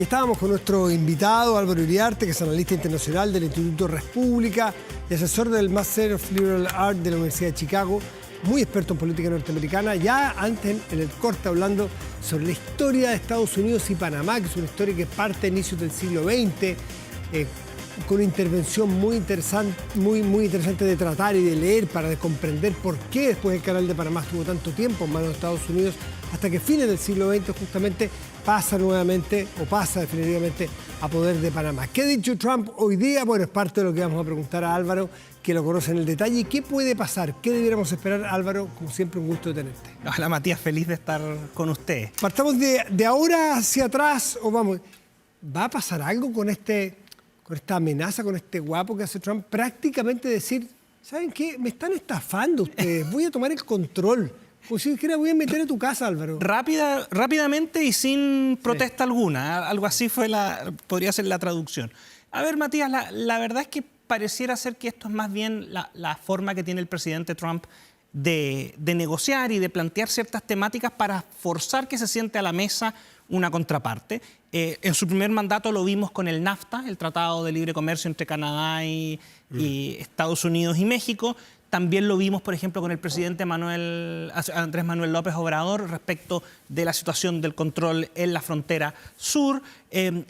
Estábamos con nuestro invitado Álvaro Iriarte, que es analista internacional del Instituto República y asesor del Master of Liberal Arts de la Universidad de Chicago, muy experto en política norteamericana, ya antes en el corte hablando sobre la historia de Estados Unidos y Panamá, que es una historia que parte a inicios del siglo XX, con una intervención muy interesante de tratar y de leer para comprender por qué después el Canal de Panamá estuvo tanto tiempo en manos de Estados Unidos, hasta que a fines del siglo XX justamente pasa definitivamente a poder de Panamá. ¿Qué ha dicho Trump hoy día? Bueno, es parte de lo que vamos a preguntar a Álvaro, que lo conoce en el detalle. ¿Qué puede pasar? ¿Qué debiéramos esperar, Álvaro? Como siempre, un gusto de tenerte. Hola, Matías, feliz de estar con usted. ¿Partamos de ahora hacia atrás o vamos? ¿Va a pasar algo con esta amenaza, con este guapo que hace Trump? Prácticamente decir, ¿saben qué? Me están estafando ustedes, voy a tomar el control. O si siquiera voy a meter a tu casa, Álvaro. Rápidamente y sin protesta alguna. Algo así podría ser la traducción. A ver, Matías, la verdad es que pareciera ser que esto es más bien la forma que tiene el presidente Trump de negociar y de plantear ciertas temáticas para forzar que se siente a la mesa una contraparte. En su primer mandato lo vimos con el NAFTA, el Tratado de Libre Comercio entre Canadá y Estados Unidos y México. También lo vimos, por ejemplo, con el presidente Andrés Manuel López Obrador respecto de la situación del control en la frontera sur.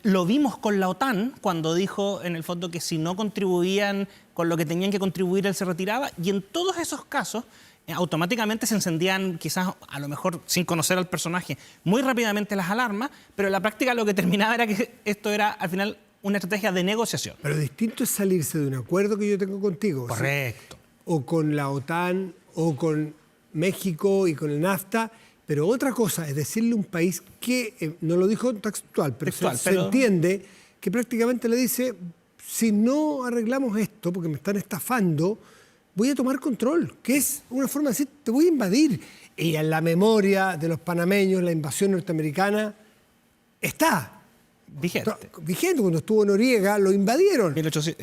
Lo vimos con la OTAN cuando dijo, en el fondo, que si no contribuían con lo que tenían que contribuir, él se retiraba. Y en todos esos casos, automáticamente se encendían, quizás a lo mejor sin conocer al personaje, muy rápidamente las alarmas, pero en la práctica lo que terminaba era que esto era, al final, una estrategia de negociación. Pero distinto es salirse de un acuerdo que yo tengo contigo. Correcto. ¿Sí? O con la OTAN, o con México y con el NAFTA, pero otra cosa es decirle a un país que, no lo dijo textual, pero se entiende que prácticamente le dice, si no arreglamos esto, porque me están estafando, voy a tomar control, que es una forma de decir, te voy a invadir. Y en la memoria de los panameños, la invasión norteamericana está vigente. Cuando estuvo Noriega, lo invadieron.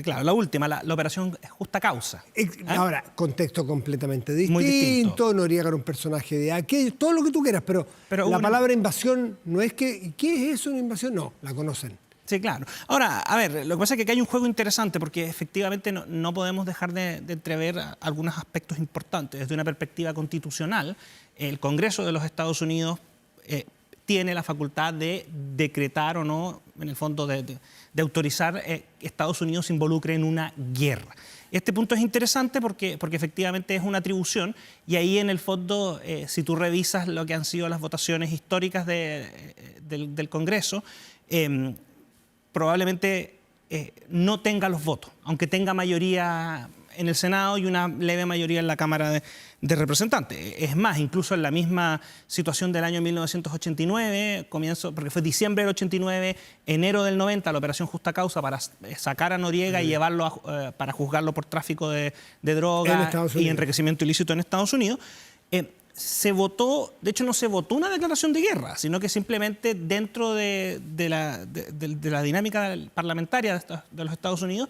Claro, la última, la operación Justa Causa. Ahora, contexto completamente distinto. Muy distinto. Noriega era un personaje de aquello, todo lo que tú quieras, pero la palabra invasión no es que... ¿Qué es eso, una invasión? No, la conocen. Sí, claro. Ahora, a ver, lo que pasa es que acá hay un juego interesante porque efectivamente no podemos dejar de entrever algunos aspectos importantes. Desde una perspectiva constitucional, el Congreso de los Estados Unidos tiene la facultad de decretar o no, en el fondo, de autorizar que Estados Unidos se involucre en una guerra. Este punto es interesante porque efectivamente es una atribución y ahí en el fondo, si tú revisas lo que han sido las votaciones históricas del Congreso, probablemente no tenga los votos, aunque tenga mayoría en el Senado y una leve mayoría en la Cámara de Representantes. Es más, incluso en la misma situación del año 1989, porque fue diciembre del 89, enero del 90, la operación Justa Causa para sacar a Noriega y llevarlo para juzgarlo por tráfico de droga y enriquecimiento ilícito en Estados Unidos. Se votó, de hecho no se votó una declaración de guerra, sino que simplemente dentro de la dinámica parlamentaria de los Estados Unidos,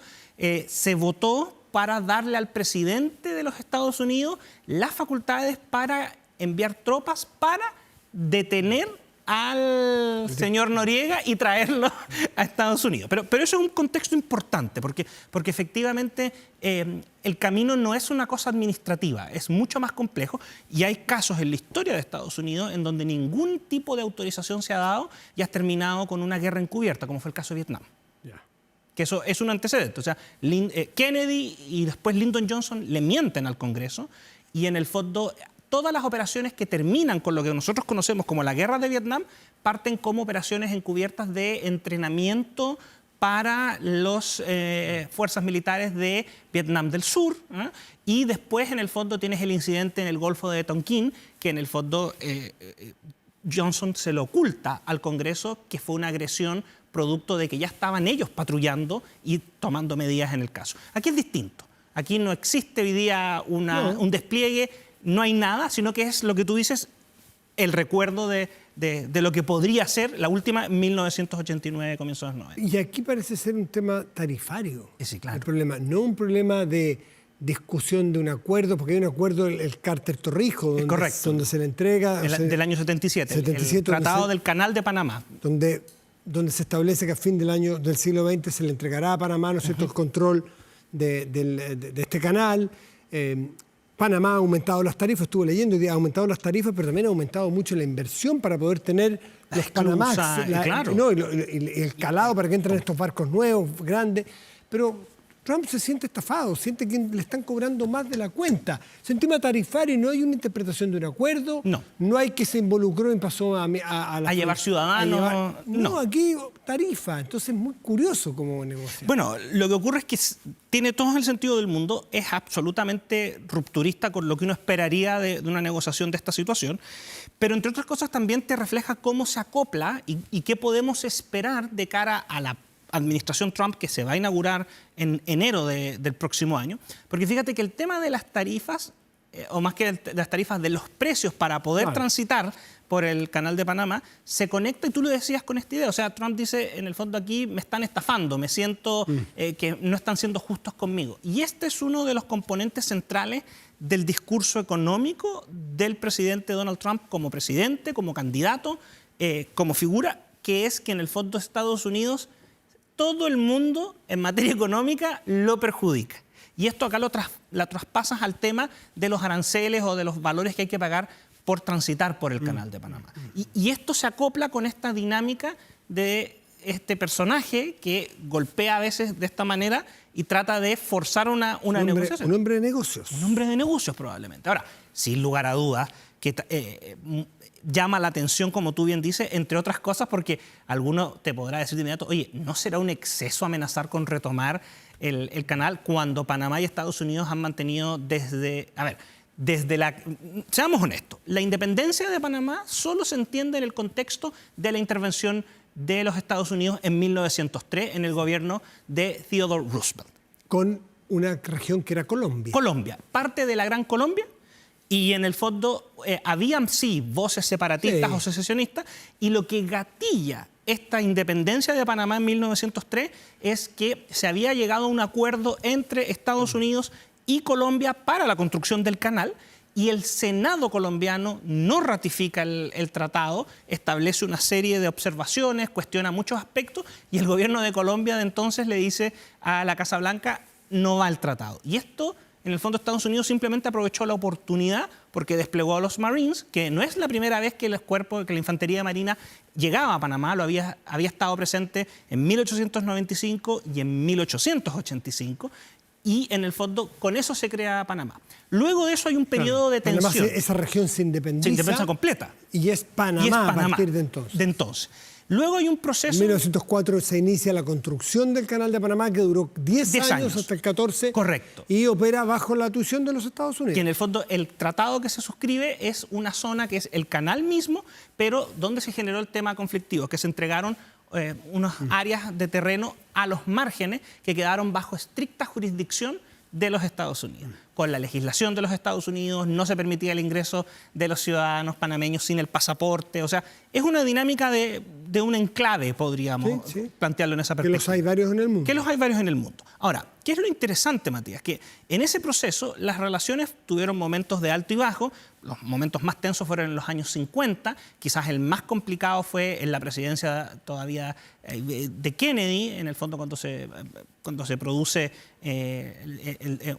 se votó para darle al presidente de los Estados Unidos las facultades para enviar tropas para detener al señor Noriega y traerlo a Estados Unidos. Pero eso es un contexto importante, porque efectivamente el camino no es una cosa administrativa, es mucho más complejo y hay casos en la historia de Estados Unidos en donde ningún tipo de autorización se ha dado y has terminado con una guerra encubierta, como fue el caso de Vietnam. Que eso es un antecedente. O sea, Kennedy y después Lyndon Johnson le mienten al Congreso y en el fondo todas las operaciones que terminan con lo que nosotros conocemos como la guerra de Vietnam parten como operaciones encubiertas de entrenamiento para las fuerzas militares de Vietnam del Sur, y después en el fondo tienes el incidente en el Golfo de Tonkin, que en el fondo Johnson se lo oculta al Congreso, que fue una agresión producto de que ya estaban ellos patrullando y tomando medidas en el caso. Aquí es distinto. Aquí no existe hoy día un despliegue, no hay nada, sino que es lo que tú dices, el recuerdo de lo que podría ser la última 1989, comienzos de los 90. Y aquí parece ser un tema tarifario. Sí, claro. El problema, no un problema de discusión de un acuerdo, porque hay un acuerdo, el Carter-Torrijos, donde se le entrega... del año 77, el Tratado del Canal de Panamá. Donde donde se establece que a fin del siglo XX se le entregará a Panamá, ¿no es cierto?, el control de este canal. Panamá ha aumentado las tarifas, estuve leyendo, ha aumentado las tarifas, pero también ha aumentado mucho la inversión para poder tener los Panamax, claro. y el calado para que entren estos barcos nuevos, grandes. Pero Trump se siente estafado, siente que le están cobrando más de la cuenta. Es un tema tarifario y no hay una interpretación de un acuerdo. No hay que se involucró y pasó a llevar ciudadanos. No, aquí tarifa. Entonces es muy curioso cómo negocia. Bueno, lo que ocurre es que tiene todo el sentido del mundo, es absolutamente rupturista con lo que uno esperaría de una negociación de esta situación, pero entre otras cosas también te refleja cómo se acopla y qué podemos esperar de cara a la administración Trump que se va a inaugurar en enero del próximo año. Porque fíjate que el tema de las tarifas, o más que de las tarifas, de los precios para poder transitar por el canal de Panamá, se conecta, y tú lo decías con esta idea. O sea, Trump dice, en el fondo aquí me están estafando, me siento que no están siendo justos conmigo. Y este es uno de los componentes centrales del discurso económico del presidente Donald Trump como presidente, como candidato, como figura, que es que en el fondo Estados Unidos todo el mundo en materia económica lo perjudica. Y esto acá la traspasas al tema de los aranceles o de los valores que hay que pagar por transitar por el canal de Panamá. Y esto se acopla con esta dinámica de este personaje que golpea a veces de esta manera y trata de forzar una negociación. Un hombre de negocios. Un hombre de negocios probablemente. Ahora, sin lugar a dudas, que llama la atención, como tú bien dices, entre otras cosas, porque alguno te podrá decir de inmediato, oye, ¿no será un exceso amenazar con retomar el canal cuando Panamá y Estados Unidos han mantenido seamos honestos, la independencia de Panamá solo se entiende en el contexto de la intervención de los Estados Unidos en 1903 en el gobierno de Theodore Roosevelt. Con una región que era Colombia. Colombia, parte de la Gran Colombia. Y en el fondo habían sí voces separatistas o secesionistas, y lo que gatilla esta independencia de Panamá en 1903 es que se había llegado a un acuerdo entre Estados Unidos y Colombia para la construcción del canal, y el Senado colombiano no ratifica el tratado, establece una serie de observaciones, cuestiona muchos aspectos, y el gobierno de Colombia de entonces le dice a la Casa Blanca, no va el tratado. Y esto, en el fondo, Estados Unidos simplemente aprovechó la oportunidad porque desplegó a los Marines, que no es la primera vez que la infantería marina llegaba a Panamá, había estado presente en 1895 y en 1885, y en el fondo con eso se crea Panamá. Luego de eso hay un periodo de tensión. Panamá, esa región se independiza. Se independiza completa. Y es Panamá a partir de entonces. Luego hay un proceso... En 1904 se inicia la construcción del Canal de Panamá, que duró 10 años hasta el 14. Correcto. Y opera bajo la tuición de los Estados Unidos. Que en el fondo el tratado que se suscribe es una zona que es el canal mismo, pero donde se generó el tema conflictivo, que se entregaron unas áreas de terreno a los márgenes que quedaron bajo estricta jurisdicción de los Estados Unidos. Con la legislación de los Estados Unidos no se permitía el ingreso de los ciudadanos panameños sin el pasaporte. O sea, es una dinámica de un enclave, podríamos plantearlo en esa perspectiva. Que los hay varios en el mundo. Que los hay varios en el mundo. Ahora, ¿qué es lo interesante, Matías? Que en ese proceso las relaciones tuvieron momentos de alto y bajo. Los momentos más tensos fueron en los años 50. Quizás el más complicado fue en la presidencia todavía de Kennedy, en el fondo cuando se produce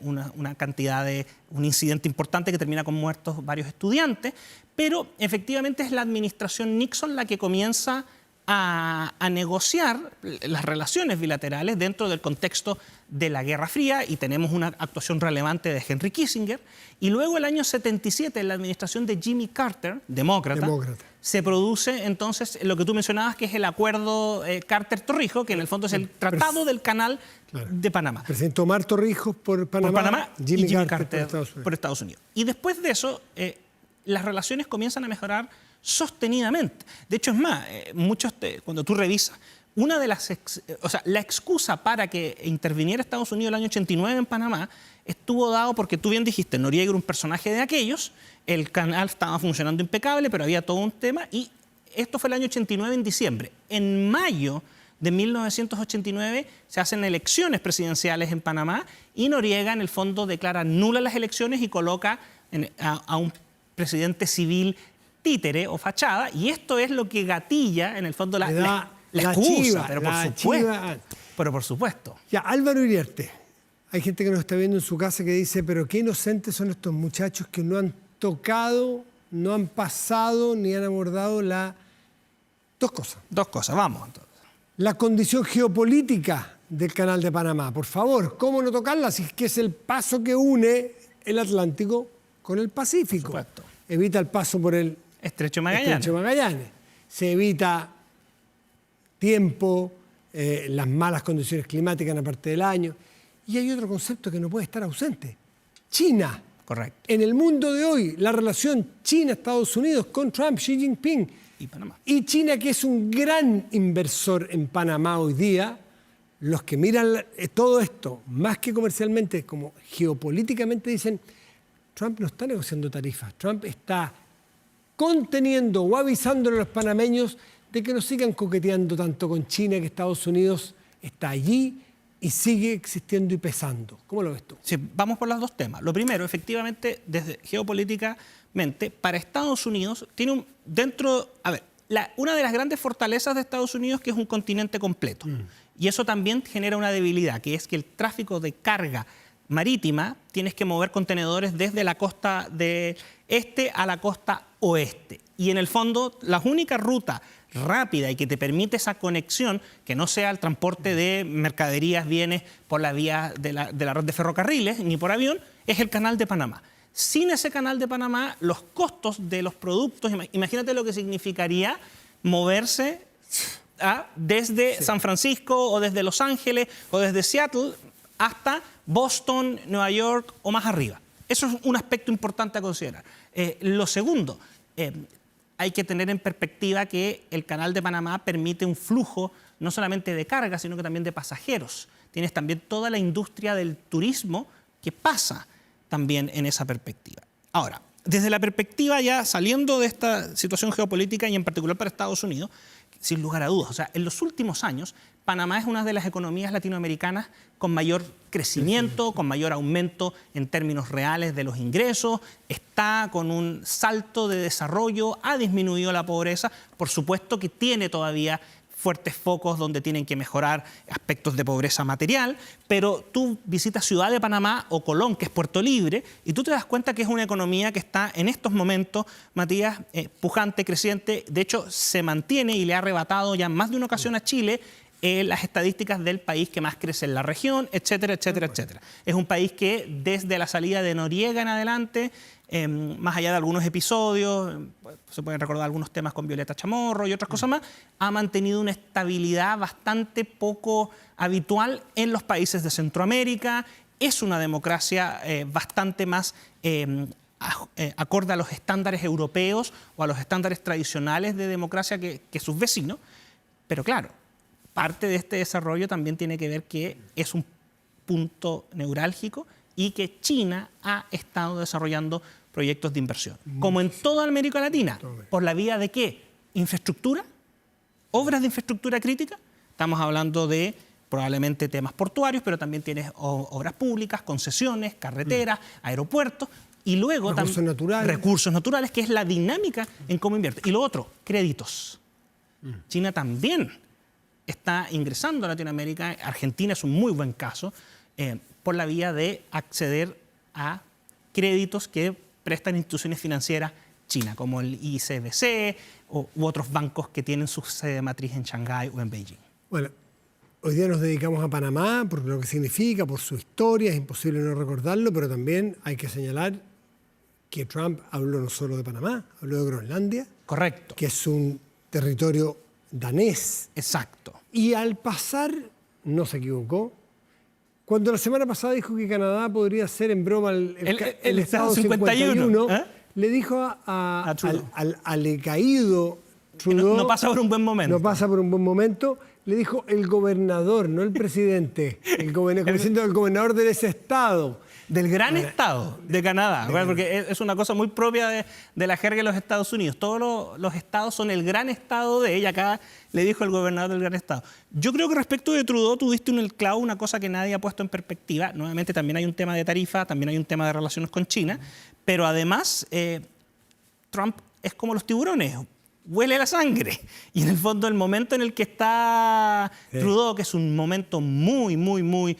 una cantidad de un incidente importante que termina con muertos varios estudiantes, pero efectivamente es la administración Nixon la que comienza a negociar las relaciones bilaterales dentro del contexto de la Guerra Fría, y tenemos una actuación relevante de Henry Kissinger. Y luego el año 77, en la administración de Jimmy Carter, demócrata, se produce entonces lo que tú mencionabas, que es el acuerdo Carter-Torrijos, que en el fondo es el tratado del canal de Panamá. Presidente Omar Torrijos por Panamá, Jimmy Carter por Estados Unidos. Y después de eso, las relaciones comienzan a mejorar sostenidamente. De hecho, es más, cuando tú revisas, una de la excusa para que interviniera Estados Unidos el año 89 en Panamá estuvo dado porque tú bien dijiste, Noriega era un personaje de aquellos, el canal estaba funcionando impecable, pero había todo un tema, y esto fue el año 89 en diciembre. En mayo de 1989 se hacen elecciones presidenciales en Panamá y Noriega en el fondo declara nulas las elecciones y coloca a un presidente civil títere o fachada, y esto es lo que gatilla en el fondo La excusa, chiva, pero por la supuesto. chiva. Pero por supuesto. Ya, Álvaro Iriarte. Hay gente que nos está viendo en su casa que dice, pero qué inocentes son estos muchachos que no han tocado, no han pasado ni han abordado dos cosas. Dos cosas, vamos entonces. La condición geopolítica del Canal de Panamá. Por favor, ¿cómo no tocarla? Si es que es el paso que une el Atlántico con el Pacífico. Por supuesto. Evita el paso por el Estrecho de Magallanes. Estrecho de Magallanes. Se evita tiempo, las malas condiciones climáticas en la parte del año. Y hay otro concepto que no puede estar ausente. China. Correcto. En el mundo de hoy, la relación China-Estados Unidos con Trump, Xi Jinping Y Panamá. y China, que es un gran inversor en Panamá hoy día, los que miran todo esto, más que comercialmente, como geopolíticamente, dicen, Trump no está negociando tarifas, Trump está conteniendo o avisándole a los panameños de que no sigan coqueteando tanto con China, que Estados Unidos está allí y sigue existiendo y pesando. ¿Cómo lo ves tú? Sí, vamos por los dos temas. Lo primero, efectivamente, desde geopolíticamente, para Estados Unidos, tiene una de las grandes fortalezas de Estados Unidos que es un continente completo. Y eso también genera una debilidad, que es que el tráfico de carga marítima, tienes que mover contenedores desde la costa de este a la costa oeste. Y en el fondo, la única ruta rápida y que te permite esa conexión, que no sea el transporte de mercaderías, bienes por la vía de la red de ferrocarriles, ni por avión, es el Canal de Panamá. Sin ese Canal de Panamá, los costos de los productos, imagínate lo que significaría moverse desde San Francisco o desde Los Ángeles o desde Seattle hasta Boston, Nueva York o más arriba. Eso es un aspecto importante a considerar. Lo segundo, hay que tener en perspectiva que el Canal de Panamá permite un flujo no solamente de carga, sino que también de pasajeros. Tienes también toda la industria del turismo que pasa también en esa perspectiva. Ahora, desde la perspectiva ya saliendo de esta situación geopolítica y en particular para Estados Unidos, sin lugar a dudas, o sea, en los últimos años, Panamá es una de las economías latinoamericanas con mayor crecimiento, con mayor aumento en términos reales de los ingresos, está con un salto de desarrollo, ha disminuido la pobreza, por supuesto que tiene todavía fuertes focos donde tienen que mejorar aspectos de pobreza material, pero tú visitas Ciudad de Panamá o Colón, que es Puerto Libre, y tú te das cuenta que es una economía que está en estos momentos, Matías, pujante, creciente. De hecho, se mantiene y le ha arrebatado ya en más de una ocasión a Chile las estadísticas del país que más crece en la región, etcétera, etcétera, etcétera. Es un país que desde la salida de Noriega en adelante, más allá de algunos episodios, se pueden recordar algunos temas con Violeta Chamorro y otras cosas más, ha mantenido una estabilidad bastante poco habitual en los países de Centroamérica. Es una democracia bastante más acorde a los estándares europeos o a los estándares tradicionales de democracia que sus vecinos. Pero claro, parte de este desarrollo también tiene que ver que es un punto neurálgico y que China ha estado desarrollando proyectos de inversión. Como en toda América Latina, ¿por la vía de qué? Infraestructura, obras de infraestructura crítica. Estamos hablando de probablemente temas portuarios, pero también tienes obras públicas, concesiones, carreteras, aeropuertos y luego recursos naturales, que es la dinámica en cómo invierte. Y lo otro, créditos. China también está ingresando a Latinoamérica. Argentina es un muy buen caso por la vía de acceder a créditos que prestan instituciones financieras chinas, como el ICBC u otros bancos que tienen su sede matriz en Shanghái o en Beijing. Bueno, hoy día nos dedicamos a Panamá por lo que significa, por su historia, es imposible no recordarlo, pero también hay que señalar que Trump habló no solo de Panamá, habló de Groenlandia. Correcto. Que es un territorio danés. Exacto. Y al pasar, no se equivocó. Cuando la semana pasada dijo que Canadá podría ser en broma el Estado 51, le dijo al alecaído Trudeau... No pasa por un buen momento. No pasa por un buen momento. Le dijo el gobernador, no el presidente. El gobernador de ese estado. Del gran estado de Canadá, porque es una cosa muy propia de la jerga de los Estados Unidos. Todos los estados son el gran estado de ella. Acá le dijo el gobernador del gran estado. Yo creo que respecto de Trudeau tuviste en el clavo una cosa que nadie ha puesto en perspectiva. Nuevamente también hay un tema de tarifa, también hay un tema de relaciones con China, pero además Trump es como los tiburones. huele la sangre. Y en el fondo el momento en el que está Trudeau, que es un momento muy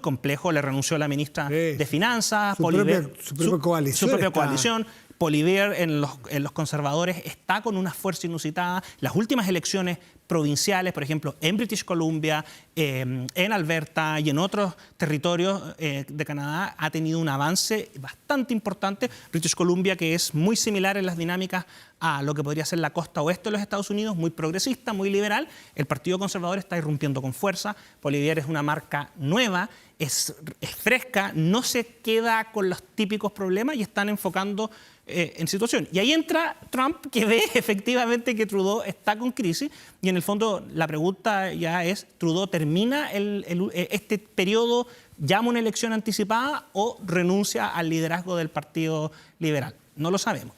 complejo, le renunció a la ministra de Finanzas, su propia coalición. Poilievre en los conservadores está con una fuerza inusitada. Las últimas elecciones provinciales, por ejemplo, en British Columbia, en Alberta y en otros territorios de Canadá, ha tenido un avance bastante importante. British Columbia, que es muy similar en las dinámicas a lo que podría ser la costa oeste de los Estados Unidos, muy progresista, muy liberal. El Partido Conservador está irrumpiendo con fuerza. Poilievre es una marca nueva, es fresca, no se queda con los típicos problemas y están enfocando en situación. Y ahí entra Trump, que ve efectivamente que Trudeau está con crisis, y en el fondo la pregunta ya es, ¿Trudeau termina este periodo, llama una elección anticipada o renuncia al liderazgo del Partido Liberal? No lo sabemos.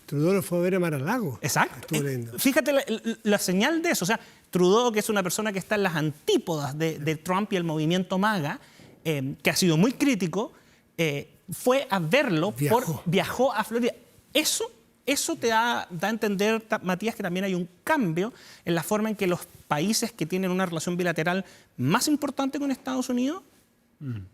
Trudeau lo fue a ver a Mar-a-Lago. Exacto. Fíjate la señal de eso. O sea, Trudeau, que es una persona que está en las antípodas de Trump y el movimiento MAGA, que ha sido muy crítico, fue a verlo, viajó a Florida. Eso te da a entender, Matías, que también hay un cambio en la forma en que los países que tienen una relación bilateral más importante con Estados Unidos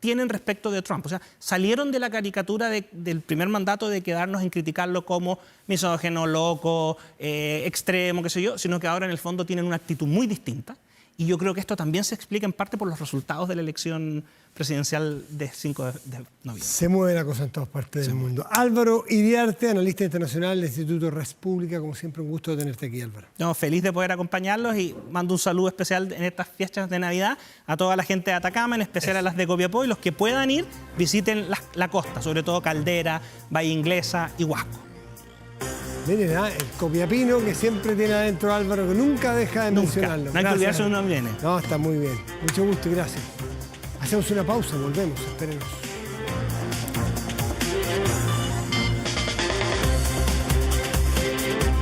tienen respecto de Trump. O sea, salieron de la caricatura del primer mandato de quedarnos en criticarlo como misógino, loco, extremo, qué sé yo, sino que ahora en el fondo tienen una actitud muy distinta. Y yo creo que esto también se explica en parte por los resultados de la elección presidencial de 5 de noviembre. Se mueve la cosa en todas partes del mundo. Álvaro Iriarte, analista internacional del Instituto Res Publica. Como siempre, un gusto tenerte aquí, Álvaro. No, feliz de poder acompañarlos y mando un saludo especial en estas fiestas de Navidad a toda la gente de Atacama, en especial a las de Copiapó, y los que puedan ir, visiten la costa, sobre todo Caldera, Bahía Inglesa y Huasco. Miren, el copiapino que siempre tiene adentro Álvaro, que nunca deja de mencionarlo. No hay que olvidarse de dónde viene. No, está muy bien. Mucho gusto y gracias. Hacemos una pausa, volvemos, espérenos.